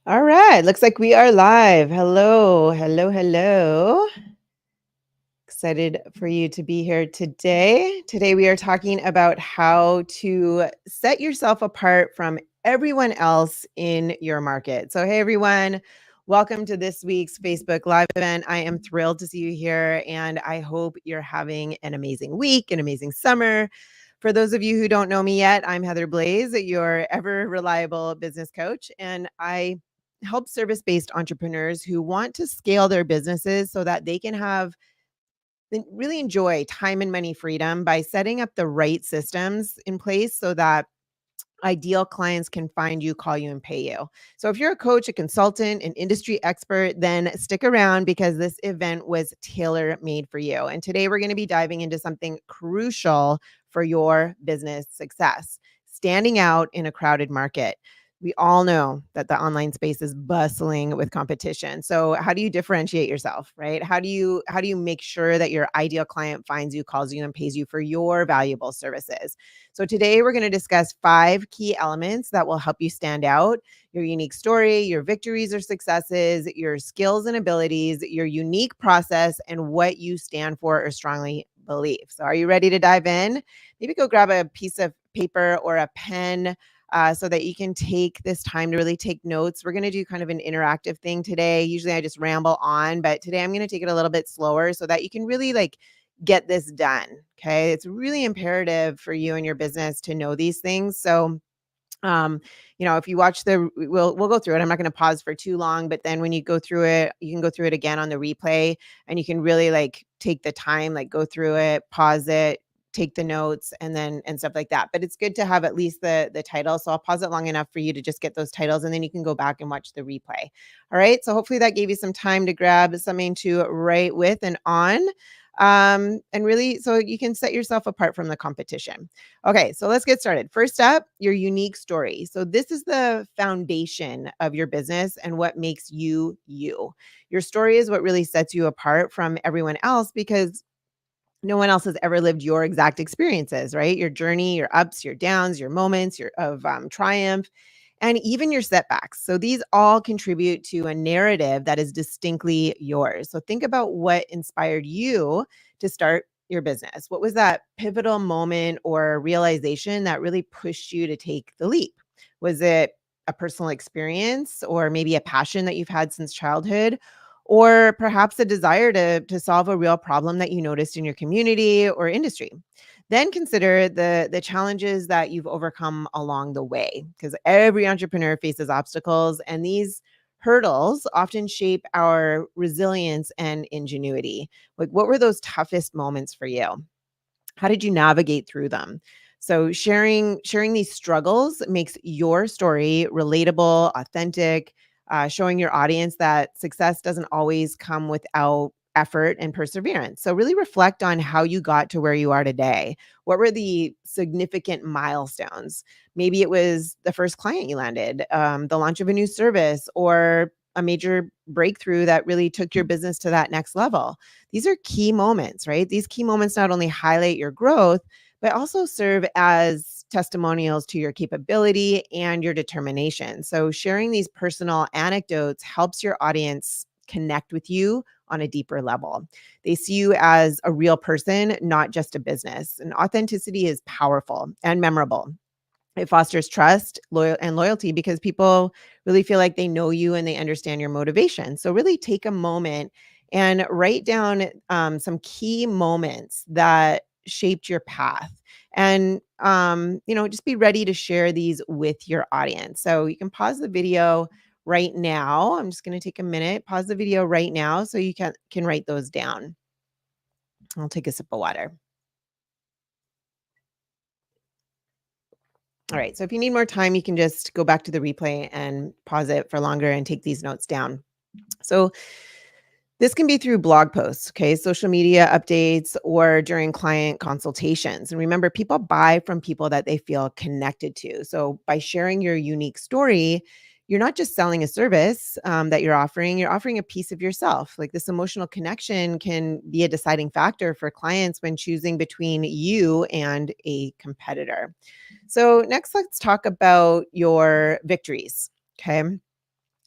All right, looks like we are live. Hello, hello, hello. Excited for you to be here today. Today, we are talking about how to set yourself apart from everyone else in your market. So, hey, everyone, welcome to this week's Facebook Live event. I am thrilled to see you here, and I hope you're having an amazing week, an amazing summer. For those of you who don't know me yet, I'm Heather Blaze, your ever reliable business coach, and I help service based entrepreneurs who want to scale their businesses so that they can have really enjoy time and money freedom by setting up the right systems in place so that ideal clients can find you, call you, and pay you. So if you're a coach, a consultant, an industry expert, then stick around because this event was tailor made for you. And today we're going to be diving into something crucial for your business success: standing out in a crowded market. We all know that the online space is bustling with competition. So how do you differentiate yourself, right? How do you make sure that your ideal client finds you, calls you, and pays you for your valuable services? So today we're going to discuss 5 key elements that will help you stand out: your unique story, your victories or successes, your skills and abilities, your unique process, and what you stand for or strongly believe. So are you ready to dive in? Maybe go grab a piece of paper or a pen so that you can take this time to really take notes. We're going to do kind of an interactive thing today. Usually I just ramble on, but today I'm going to take it a little bit slower so that you can really get this done. Okay. It's really imperative for you and your business to know these things. So, um, if you watch we'll go through it. I'm not going to pause for too long, but then when you go through it, you can go through it again on the replay and you can really take the time, go through it, pause it, take the notes and stuff like that. But it's good to have at least the title. So I'll pause it long enough for you to just get those titles and then you can go back and watch the replay. All right. So hopefully that gave you some time to grab something to write with and on. And really, so you can set yourself apart from the competition. Okay, so let's get started. First up, your unique story. So this is the foundation of your business and what makes you you. Your story is what really sets you apart from everyone else because no one else has ever lived your exact experiences, right? Your journey, your ups, your downs, your moments, your of triumph, and even your setbacks. So these all contribute to a narrative that is distinctly yours. So think about what inspired you to start your business. What was that pivotal moment or realization that really pushed you to take the leap? Was it a personal experience or maybe a passion that you've had since childhood? Or perhaps a desire to solve a real problem that you noticed in your community or industry? Then consider the challenges that you've overcome along the way, because every entrepreneur faces obstacles, and these hurdles often shape our resilience and ingenuity. Like, what were those toughest moments for you? How did you navigate through them? So sharing these struggles makes your story relatable, authentic, showing your audience that success doesn't always come without effort and perseverance. So really reflect on how you got to where you are today. What were the significant milestones? Maybe it was the first client you landed, the launch of a new service, or a major breakthrough that really took your business to that next level. These are key moments, right? These key moments not only highlight your growth, but also serve as testimonials to your capability and your determination. So, sharing these personal anecdotes helps your audience connect with you on a deeper level. They see you as a real person, not just a business. And authenticity is powerful and memorable. It fosters trust, loyalty because people really feel like they know you and they understand your motivation. So really take a moment and write down some key moments that shaped your path. And just be ready to share these with your audience. So you can pause the video right now. I'm just going to take a minute, pause the video right now so you can write those down. I'll take a sip of water. All right. So if you need more time, you can just go back to the replay and pause it for longer and take these notes down. So this can be through blog posts, okay, social media updates, or during client consultations. And remember, people buy from people that they feel connected to. So by sharing your unique story, you're not just selling a service that you're offering a piece of yourself. Like, this emotional connection can be a deciding factor for clients when choosing between you and a competitor. So next, let's talk about your victories. Okay.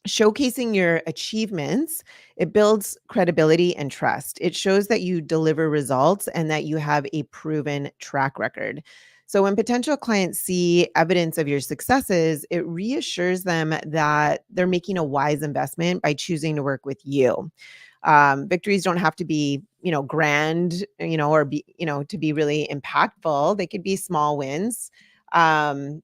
Showcasing your achievements, it builds credibility and trust. It shows that you deliver results and that you have a proven track record. So when potential clients see evidence of your successes, it reassures them that they're making a wise investment by choosing to work with you. Victories don't have to be, grand, or be, to be really impactful. They could be small wins. Um,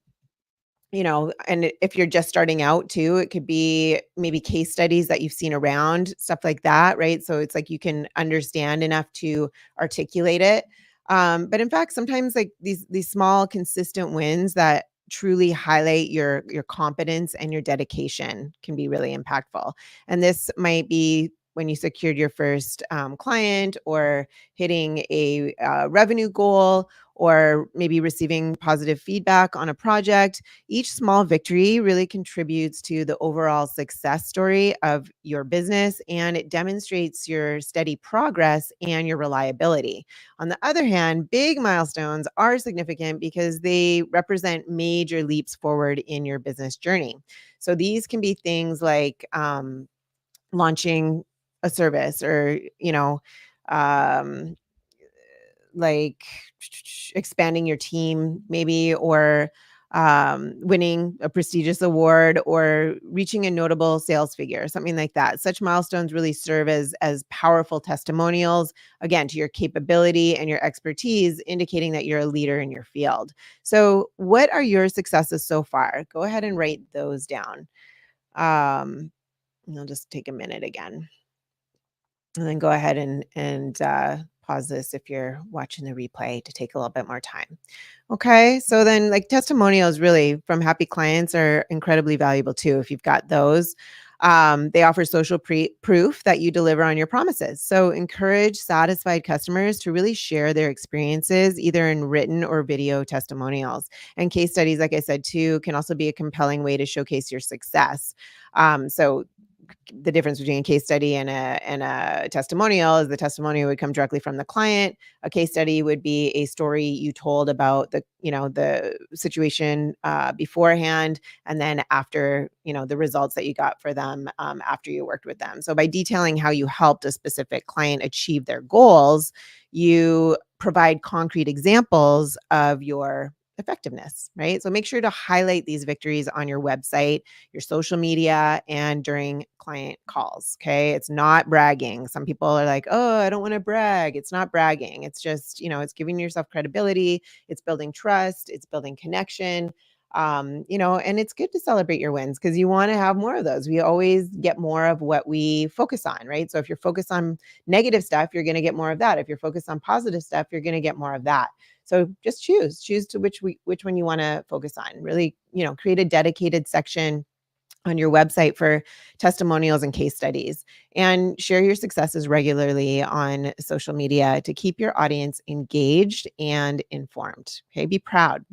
and if you're just starting out too, it could be maybe case studies that you've seen around, stuff like that, right? So it's like you can understand enough to articulate it. But in fact, sometimes like these small, consistent wins that truly highlight your competence and your dedication can be really impactful. And this might be when you secured your first client, or hitting a revenue goal, or maybe receiving positive feedback on a project. Each small victory really contributes to the overall success story of your business, and it demonstrates your steady progress and your reliability. On the other hand, big milestones are significant because they represent major leaps forward in your business journey. So these can be things like launching a service, or, um, like expanding your team maybe, or winning a prestigious award, or reaching a notable sales figure, something like that. Such milestones really serve as powerful testimonials, again, to your capability and your expertise, indicating that you're a leader in your field. So what are your successes so far? Go ahead and write those down. And I'll just take a minute again. And then go ahead and pause this if you're watching the replay to take a little bit more time. Okay, so then like testimonials really from happy clients are incredibly valuable too. If you've got those, they offer social proof that you deliver on your promises. So encourage satisfied customers to really share their experiences, either in written or video testimonials. And case studies, like I said too, can also be a compelling way to showcase your success. So the difference between a case study and a testimonial is the testimonial would come directly from the client. A case study would be a story you told about the situation beforehand, and then after, the results that you got for them after you worked with them. So by detailing how you helped a specific client achieve their goals, you provide concrete examples of your effectiveness, right? So make sure to highlight these victories on your website, your social media, and during client calls. Okay. It's not bragging. Some people are like, oh, I don't want to brag. It's not bragging. It's just, it's giving yourself credibility. It's building trust. It's building connection. And it's good to celebrate your wins because you want to have more of those. We always get more of what we focus on, right? So if you're focused on negative stuff, you're going to get more of that. If you're focused on positive stuff, you're going to get more of that. So just choose to which one you want to focus on. Really, create a dedicated section on your website for testimonials and case studies, and share your successes regularly on social media to keep your audience engaged and informed. Okay. Be proud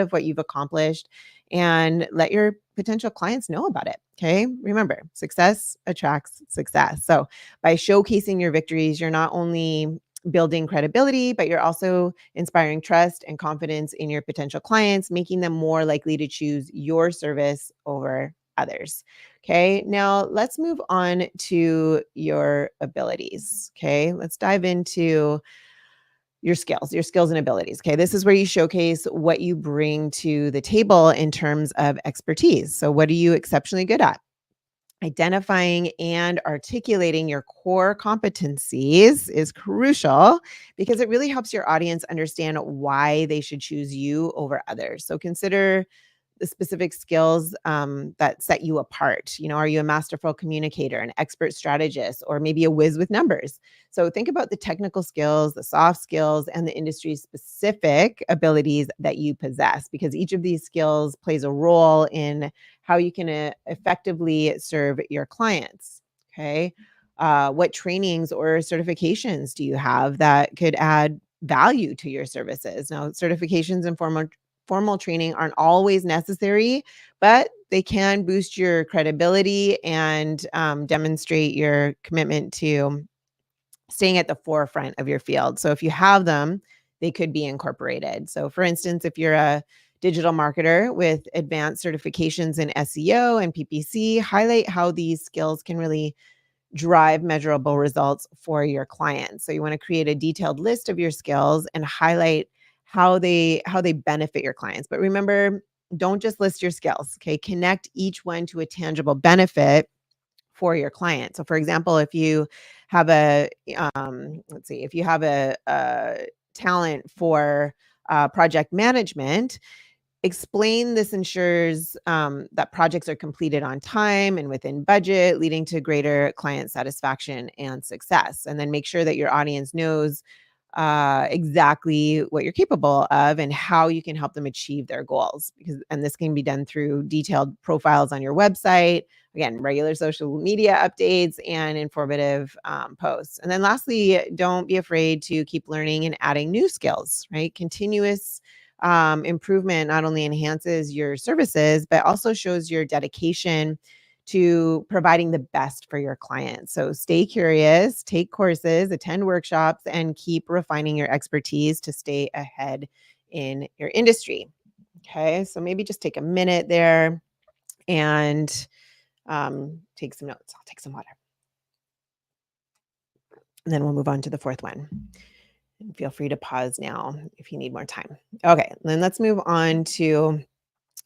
of what you've accomplished, and let your potential clients know about it. Okay. Remember, success attracts success. So by showcasing your victories, you're not only building credibility, but you're also inspiring trust and confidence in your potential clients, making them more likely to choose your service over others. Okay. Now let's move on to your abilities. Okay. Let's dive into your skills and abilities. Okay. This is where you showcase what you bring to the table in terms of expertise. So, what are you exceptionally good at? Identifying and articulating your core competencies is crucial because it really helps your audience understand why they should choose you over others. So, consider the specific skills that set you apart. Are you a masterful communicator, an expert strategist, or maybe a whiz with numbers? So think about the technical skills, the soft skills, and the industry specific abilities that you possess, because each of these skills plays a role in how you can effectively serve your clients. Okay. What trainings or certifications do you have that could add value to your services? Now, certifications and formal training aren't always necessary, but they can boost your credibility and demonstrate your commitment to staying at the forefront of your field. So if you have them, they could be incorporated. So for instance, if you're a digital marketer with advanced certifications in SEO and PPC, highlight how these skills can really drive measurable results for your clients. So you want to create a detailed list of your skills and highlight how they benefit your clients. But remember, don't just list your skills, okay? Connect each one to a tangible benefit for your client. So for example, if you have let's see, if you have a talent for project management, explain this ensures that projects are completed on time and within budget, leading to greater client satisfaction and success. And then make sure that your audience knows exactly what you're capable of and how you can help them achieve their goals. And this can be done through detailed profiles on your website, again, regular social media updates, and informative posts. And then lastly, don't be afraid to keep learning and adding new skills, right? Continuous improvement not only enhances your services, but also shows your dedication to providing the best for your clients. So stay curious, take courses, attend workshops, and keep refining your expertise to stay ahead in your industry. Okay, so maybe just take a minute there and take some notes. I'll take some water. And then we'll move on to the fourth one. And feel free to pause now if you need more time. Okay, then let's move on to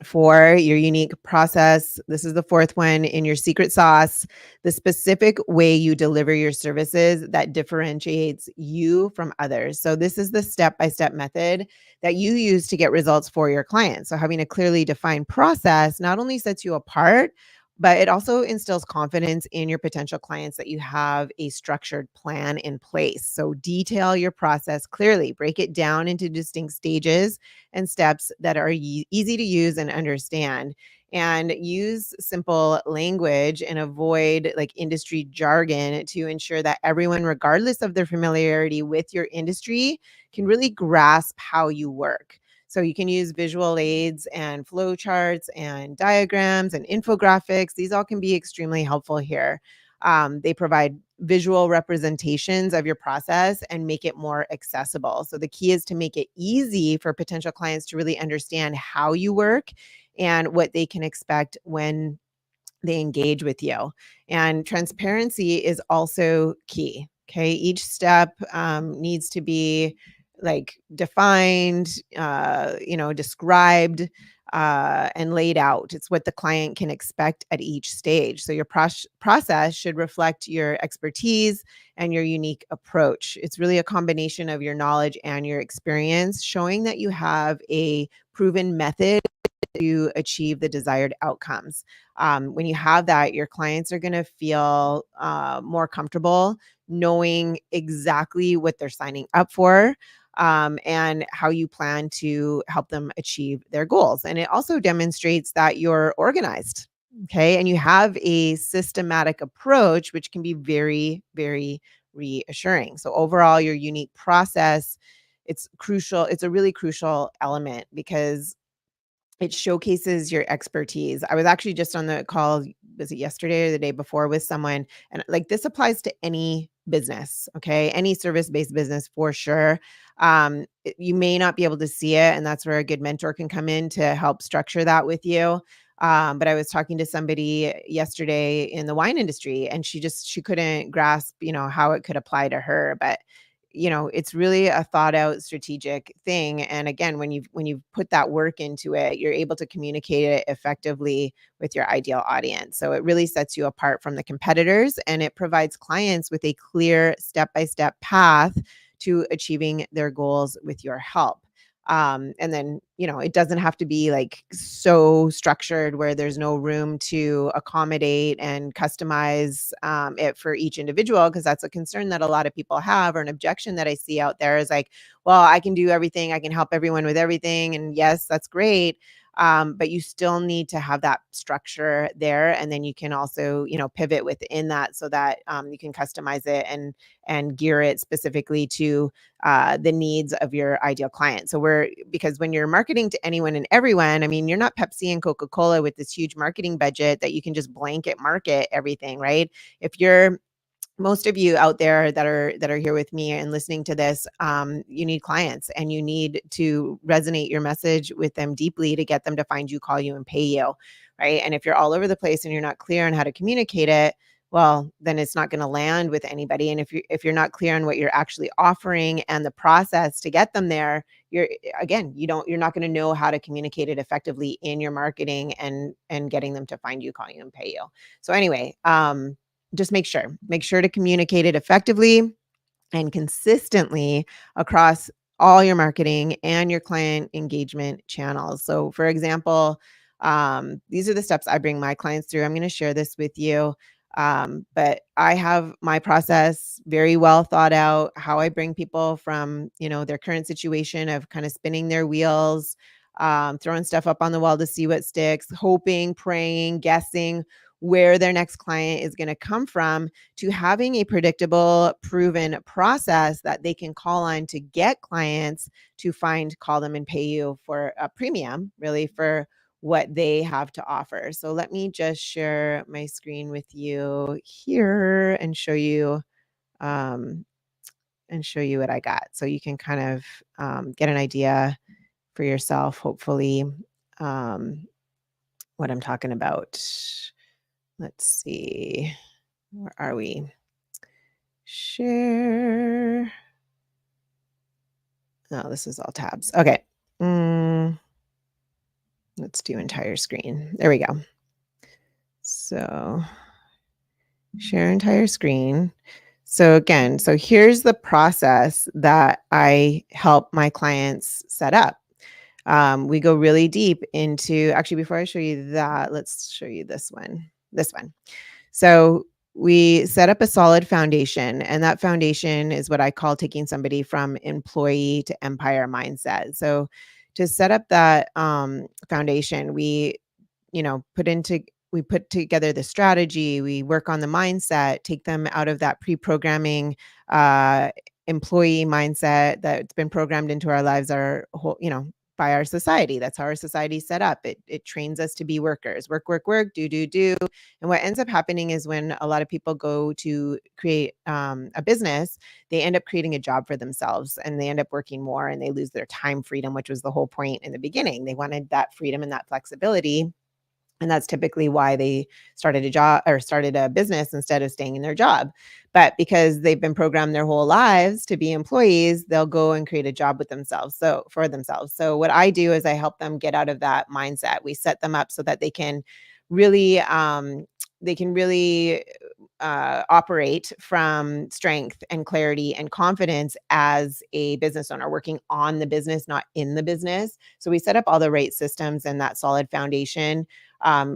for your unique process. This is the fourth one in your secret sauce, the specific way you deliver your services that differentiates you from others. So this is the step-by-step method that you use to get results for your clients. So having a clearly defined process not only sets you apart, but it also instills confidence in your potential clients that you have a structured plan in place. So detail your process clearly, break it down into distinct stages and steps that are easy to use and understand, and use simple language and avoid like industry jargon to ensure that everyone, regardless of their familiarity with your industry, can really grasp how you work. So you can use visual aids and flow charts and diagrams and infographics. These all can be extremely helpful here. They provide visual representations of your process and make it more accessible. So the key is to make it easy for potential clients to really understand how you work and what they can expect when they engage with you. And transparency is also key. Okay. Each step needs to be like defined, described, and laid out. It's what the client can expect at each stage. So your process should reflect your expertise and your unique approach. It's really a combination of your knowledge and your experience, showing that you have a proven method to achieve the desired outcomes. When you have that, your clients are going to feel more comfortable knowing exactly what they're signing up for, and how you plan to help them achieve their goals. And it also demonstrates that you're organized. Okay. And you have a systematic approach, which can be very, very reassuring. So, overall, your unique process. It's crucial. It's a really crucial element because it showcases your expertise. I was actually just on the call, was it yesterday or the day before, with someone, and like this applies to any business, okay? Any service-based business for sure. You may not be able to see it, and that's where a good mentor can come in to help structure that with you. But I was talking to somebody yesterday in the wine industry, and she couldn't grasp, how it could apply to her. But it's really a thought out strategic thing. And again, when you've put that work into it, you're able to communicate it effectively with your ideal audience. So it really sets you apart from the competitors, and it provides clients with a clear step-by-step path to achieving their goals with your help. And then, it doesn't have to be like so structured where there's no room to accommodate and customize it for each individual, because that's a concern that a lot of people have, or an objection that I see out there is like, well, I can do everything. I can help everyone with everything. And yes, that's great. But you still need to have that structure there. And then you can also, pivot within that so that you can customize it and gear it specifically to the needs of your ideal client. So because when you're marketing to anyone and everyone, I mean, you're not Pepsi and Coca-Cola with this huge marketing budget that you can just blanket market everything, right? If you're most of you out there that are here with me and listening to this, you need clients, and you need to resonate your message with them deeply to get them to find you, call you, and pay you, right? And if you're all over the place and you're not clear on how to communicate it, well, then it's not going to land with anybody. And if you're not clear on what you're actually offering and the process to get them there, you're not going to know how to communicate it effectively in your marketing and getting them to find you, call you, and pay you. So anyway, just make sure to communicate it effectively and consistently across all your marketing and your client engagement channels. So, for example, these are the steps I bring my clients through. I'm going to share this with you. But I have my process very well thought out, how I bring people from, their current situation of kind of spinning their wheels, throwing stuff up on the wall to see what sticks, hoping, praying, guessing where their next client is going to come from, to having a predictable, proven process that they can call on to get clients to find, call them, and pay you for a premium, really, for what they have to offer. So let me just share my screen with you here and show you um, what I got, so you can kind of get an idea for yourself, hopefully, um, what I'm talking about. Let's see. Where are we? Share. Oh, this is all tabs. Okay. Let's do entire screen. There we go. So share entire screen. So again, here's the process that I help my clients set up. We go really deep into, actually, before I show you that, let's show you this one. So we set up a solid foundation, and that foundation is what I call taking somebody from employee to empire mindset. So to set up that foundation, we put together the strategy, we work on the mindset, take them out of that pre-programming uh, employee mindset that's been programmed into our lives, our whole, by our society. That's how our society is set up. It trains us to be workers, work, work, work, do, do, do. And what ends up happening is when a lot of people go to create a business, they end up creating a job for themselves, and they end up working more, and they lose their time freedom, which was the whole point in the beginning. They wanted that freedom and that flexibility. And that's typically why they started a job or started a business instead of staying in their job. But because they've been programmed their whole lives to be employees, they'll go and create a job with themselves. So for themselves. So what I do is I help them get out of that mindset. We set them up so that they can really operate from strength and clarity and confidence as a business owner, working on the business, not in the business. So we set up all the right systems and that solid foundation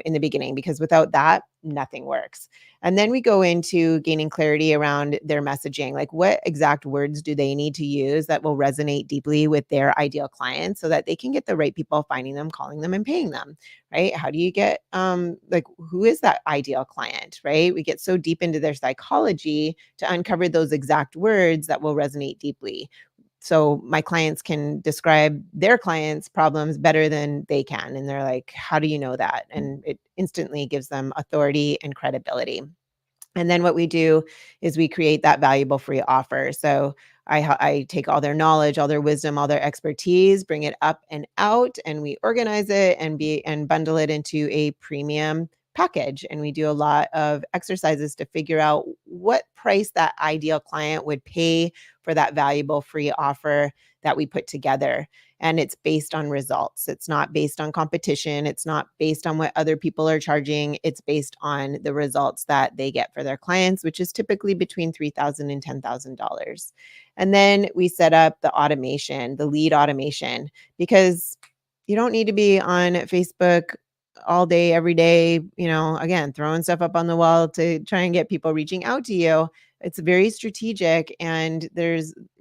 in the beginning, because without that, nothing works. And then we go into gaining clarity around their messaging, like what exact words do they need to use that will resonate deeply with their ideal clients so that they can get the right people finding them, calling them, and paying them, right? How do you get like, who is that ideal client, right? We get so deep into their psychology to uncover those exact words that will resonate deeply, so my clients can describe their clients' problems better than they can. And they're like, how do you know that? And it instantly gives them authority and credibility. And then what we do is we create that valuable free offer. So I take all their knowledge, all their wisdom, all their expertise, bring it up and out, and we organize it and bundle it into a premium package. And we do a lot of exercises to figure out what price that ideal client would pay for that valuable free offer that we put together. And it's based on results. It's not based on competition. It's not based on what other people are charging. It's based on the results that they get for their clients, which is typically between $3,000 and $10,000. And then we set up the automation, the lead automation, because you don't need to be on Facebook all day, every day, again, throwing stuff up on the wall to try and get people reaching out to you. It's very strategic, and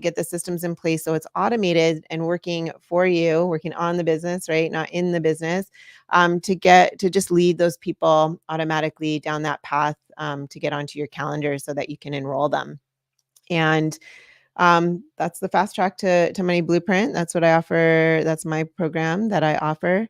get the systems in place so it's automated and working for you, working on the business, right? Not in the business, to just lead those people automatically down that path, to get onto your calendar so that you can enroll them. And that's the fast track to money blueprint. That's what I offer. That's my program that I offer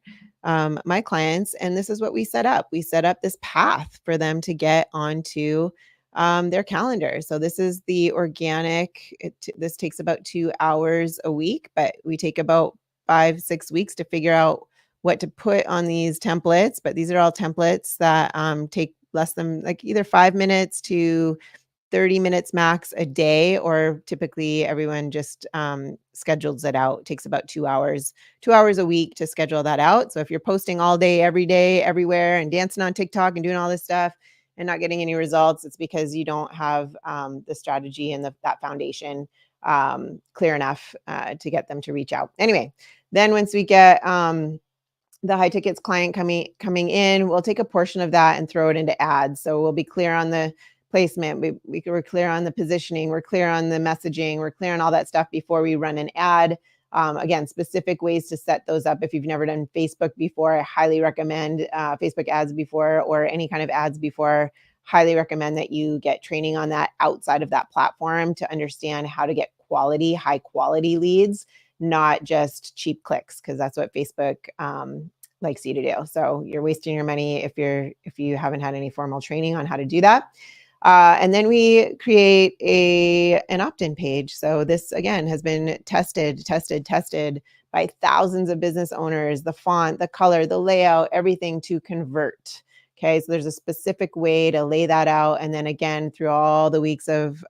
my clients. And this is what we set up. We set up this path for them to get onto their calendar. So this is the organic. This takes about 2 hours a week, but we take about 5-6 weeks to figure out what to put on these templates. But these are all templates that take less than like either 5 minutes to 30 minutes max a day, or typically everyone just schedules it out. It takes about 2 hours a week to schedule that out. So if you're posting all day, every day, everywhere, and dancing on TikTok and doing all this stuff and not getting any results, it's because you don't have the strategy and that foundation clear enough to get them to reach out. Anyway, then once we get the high tickets client coming in, we'll take a portion of that and throw it into ads. So we'll be clear on the placement. We're clear on the positioning. We're clear on the messaging. We're clear on all that stuff before we run an ad. Again, specific ways to set those up. If you've never done Facebook before, I highly recommend Facebook ads before, or any kind of ads before. Highly recommend that you get training on that outside of that platform to understand how to get high quality leads, not just cheap clicks, because that's what Facebook likes you to do. So you're wasting your money if you haven't had any formal training on how to do that. And then we create an opt-in page. So this again has been tested by thousands of business owners. The font, the color, the layout, everything to convert. Okay, so there's a specific way to lay that out, and then again through all the weeks of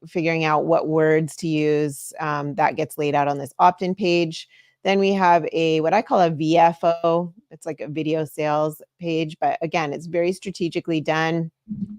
figuring out what words to use, that gets laid out on this opt-in page. Then we have what I call a VFO. It's like a video sales page, but again, it's very strategically done.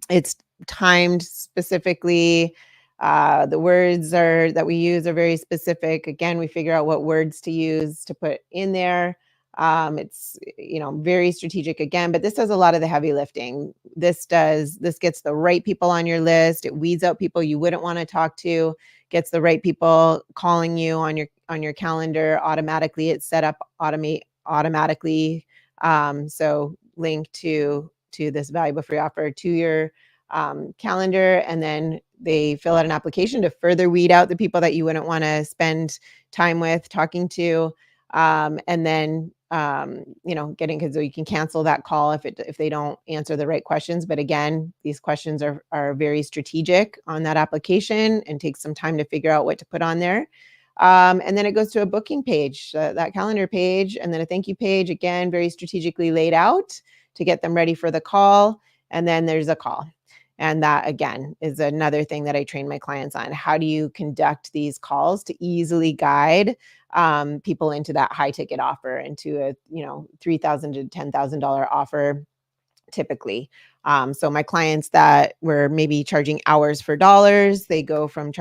It's timed specifically. The words that we use are very specific. Again, we figure out what words to use to put in there. It's very strategic again, but this does a lot of the heavy lifting. This gets the right people on your list. It weeds out people you wouldn't want to talk to, gets the right people calling you on your calendar automatically. It's set up automatically. So link to this valuable free offer to your calendar, and then they fill out an application to further weed out the people that you wouldn't want to spend time with talking to. And then getting, because you can cancel that call if they don't answer the right questions. But again, these questions are very strategic on that application and take some time to figure out what to put on there. And then it goes to a booking page, that calendar page, and then a thank you page, again, very strategically laid out to get them ready for the call. And then there's a call. And that, again, is another thing that I train my clients on. How do you conduct these calls to easily guide people into that high ticket offer, into a $3,000 to $10,000 offer typically. So my clients that were maybe charging hours for dollars, they go from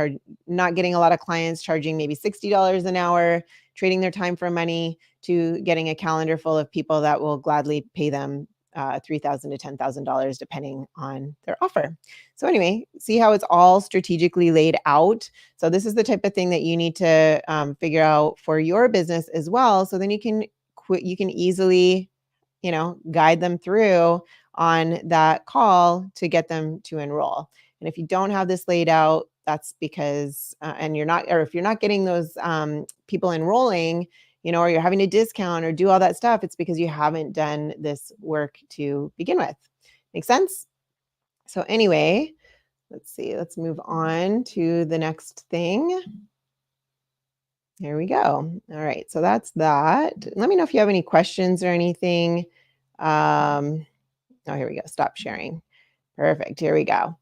not getting a lot of clients, charging maybe $60 an hour, trading their time for money, to getting a calendar full of people that will gladly pay them $3,000 to $10,000 depending on their offer. So anyway, see how it's all strategically laid out. So this is the type of thing that you need to figure out for your business as well. So then you can easily, guide them through on that call to get them to enroll. And if you don't have this laid out, that's because, if you're not getting those people enrolling, or you're having to discount or do all that stuff, it's because you haven't done this work to begin with. Make sense? So anyway, let's move on to the next thing. There we go. All right, so that's that. Let me know if you have any questions or anything. Here we go. Stop sharing. Perfect. Here we go.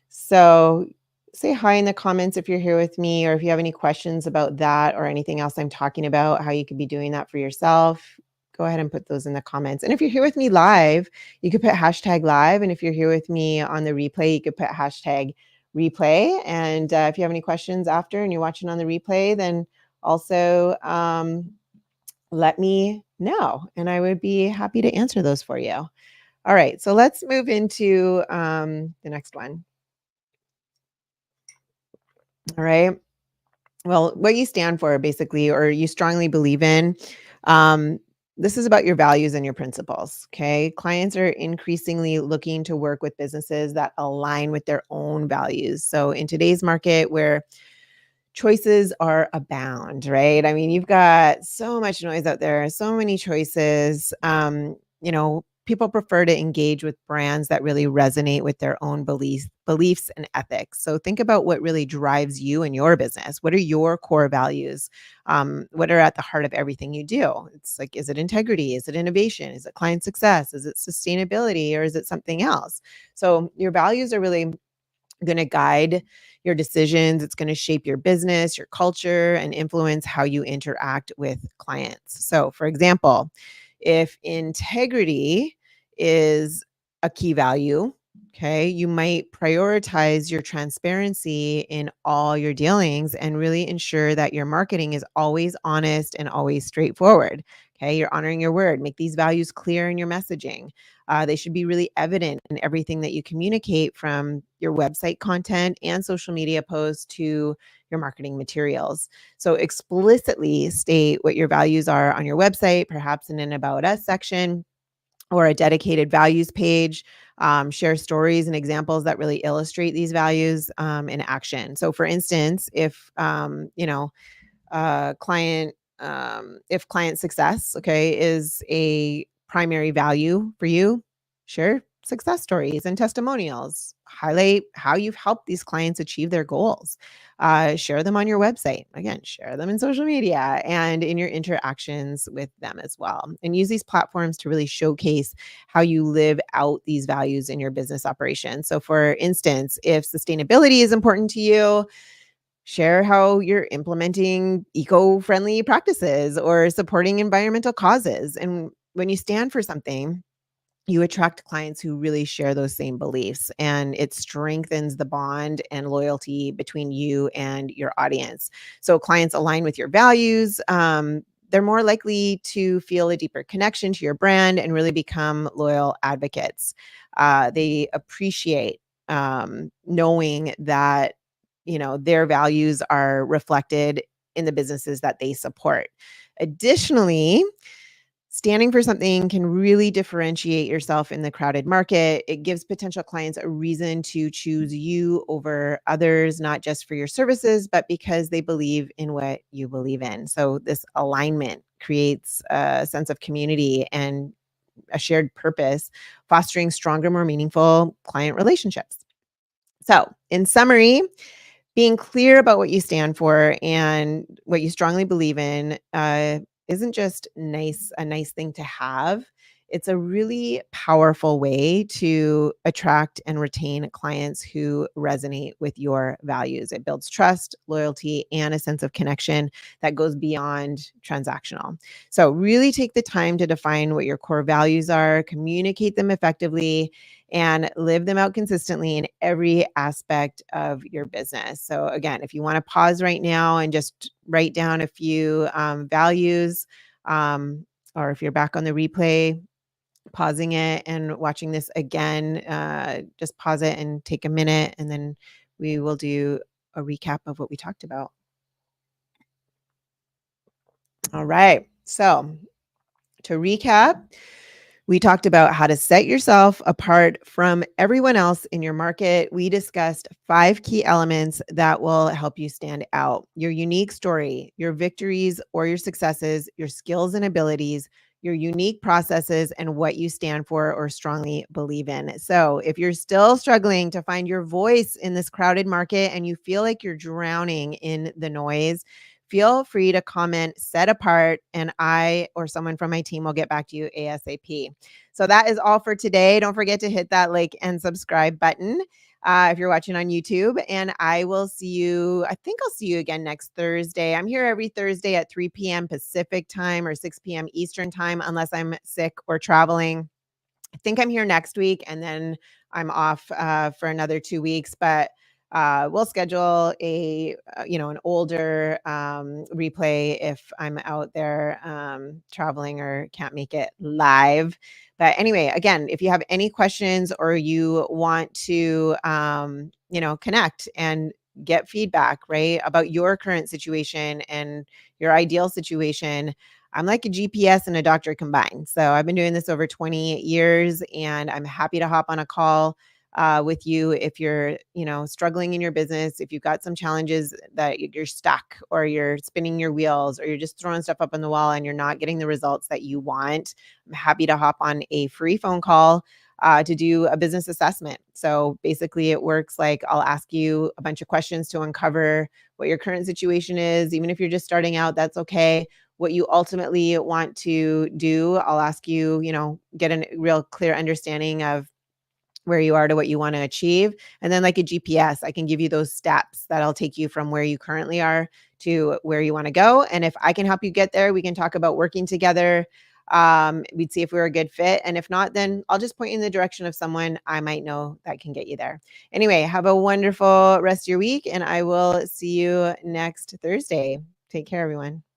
So say hi in the comments if you're here with me, or if you have any questions about that or anything else I'm talking about, how you could be doing that for yourself. Go ahead and put those in the comments. And if you're here with me live, you could put #live. And if you're here with me on the replay, you could put #replay. And if you have any questions after and you're watching on the replay, then also let me know, and I would be happy to answer those for you. All right, so let's move into the next one. All right. Well, what you stand for, basically, or you strongly believe in, this is about your values and your principles. Okay. Clients are increasingly looking to work with businesses that align with their own values. So in today's market, where choices are abound, right? I mean, you've got so much noise out there, so many choices. people prefer to engage with brands that really resonate with their own beliefs and ethics. So think about what really drives you and your business. What are your core values? What are at the heart of everything you do? It's like, is it integrity? Is it innovation? Is it client success? Is it sustainability? Or is it something else? So your values are really going to guide your decisions. It's going to shape your business, your culture, and influence how you interact with clients. So, for example, if integrity is a key value, okay, you might prioritize your transparency in all your dealings and really ensure that your marketing is always honest and always straightforward. Okay, you're honoring your word. Make these values clear in your messaging. They should be really evident in everything that you communicate, from your website content and social media posts to your marketing materials. So explicitly state what your values are on your website, perhaps in an About Us section or a dedicated values page. Share stories and examples that really illustrate these values in action. So, for instance, client if client success, okay, is a primary value for you, share success stories and testimonials. Highlight how you've helped these clients achieve their goals. Share them on your website. Again, share them in social media and in your interactions with them as well. And use these platforms to really showcase how you live out these values in your business operation. So, for instance, if sustainability is important to you, share how you're implementing eco-friendly practices or supporting environmental causes. And when you stand for something, you attract clients who really share those same beliefs, and it strengthens the bond and loyalty between you and your audience. So clients align with your values. They're more likely to feel a deeper connection to your brand and really become loyal advocates. They appreciate knowing that their values are reflected in the businesses that they support. Additionally, standing for something can really differentiate yourself in the crowded market. It gives potential clients a reason to choose you over others, not just for your services, but because they believe in what you believe in. So, this alignment creates a sense of community and a shared purpose, fostering stronger, more meaningful client relationships. So, in summary, being clear about what you stand for and what you strongly believe in isn't just a nice thing to have. It's a really powerful way to attract and retain clients who resonate with your values. It builds trust, loyalty, and a sense of connection that goes beyond transactional. So, really take the time to define what your core values are, communicate them effectively, and live them out consistently in every aspect of your business. So, again, if you want to pause right now and just write down a few values, or if you're back on the replay, pausing it and watching this again, just pause it and take a minute, and then we will do a recap of what we talked about. All right. So, to recap, we talked about how to set yourself apart from everyone else in your market. We discussed 5 key elements that will help you stand out: your unique story, your victories or your successes, your skills and abilities, your unique processes, and what you stand for or strongly believe in. So, if you're still struggling to find your voice in this crowded market and you feel like you're drowning in the noise, feel free to comment "set apart," and I or someone from my team will get back to you ASAP. So that is all for today. Don't forget to hit that like and subscribe button if you're watching on YouTube. And I will see you, I think I'll see you again next Thursday. I'm here every Thursday at 3 p.m. Pacific time or 6 p.m. Eastern time, unless I'm sick or traveling. I think I'm here next week, and then I'm off for another 2 weeks, but we'll schedule an older replay if I'm out there traveling or can't make it live. But anyway, again, if you have any questions or you want to, connect and get feedback, right, about your current situation and your ideal situation, I'm like a GPS and a doctor combined. So I've been doing this over 20 years, and I'm happy to hop on a call with you if you're, struggling in your business, if you've got some challenges that you're stuck or you're spinning your wheels or you're just throwing stuff up on the wall and you're not getting the results that you want. I'm happy to hop on a free phone call to do a business assessment. So basically, it works like I'll ask you a bunch of questions to uncover what your current situation is. Even if you're just starting out, that's okay. What you ultimately want to do, I'll ask you, get a real clear understanding of where you are to what you want to achieve. And then, like a GPS, I can give you those steps that'll take you from where you currently are to where you want to go. And if I can help you get there, we can talk about working together. We'd see if we're a good fit. And if not, then I'll just point you in the direction of someone I might know that can get you there. Anyway, have a wonderful rest of your week, and I will see you next Thursday. Take care, everyone.